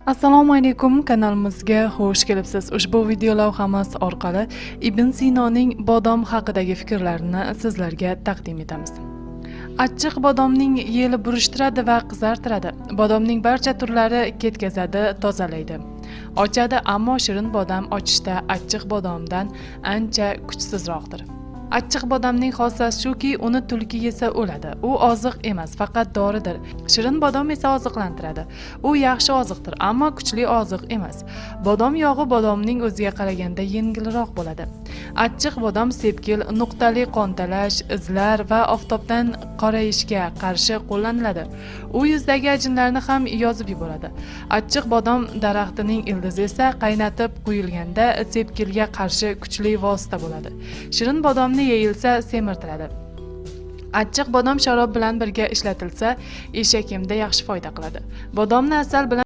Assalomu alaykum, kanalimizga xush kelibsiz. Ushbu video lavhamiz orqali Ibn Sinoning bodom haqidagi fikrlarini sizlarga taqdim etamiz. Achchiq bodomning yeli burishtiradi va qizartiradi. Bodomning barcha turlari ketkazadi, tozalaydi. Ochadi, ammo shirin bodam ochishda achchiq bodomdan ancha kuchsizroqdir. Achchiq bodomning xossasi shuki, uni tulki yesa o'ladi. U oziq emas, faqat doridir. Shirin bodom esa oziqlantiradi. U yaxshi oziqdir, ammo kuchli oziq emas. Bodom yog'i bodomning o'ziga qaraganda yengilroq bo'ladi. Achchiq bodom sepkil, nuqtali qontalash, izlar va oftobdan qorayishga qarshi qo'llaniladi. U yuzdagi ajinlarni ham yozib yuboradi. Achchiq bodom daraxtining ildizi esa qaynatib quyilganda sepkilga qarshi kuchli vosita bo'ladi. Shirin bodom yeyilsa semirtiradi. Achchiq bodom sharob bilan birga ishlatilsa, eshakimda yaxshi foyda qiladi. Bodomni asal bilan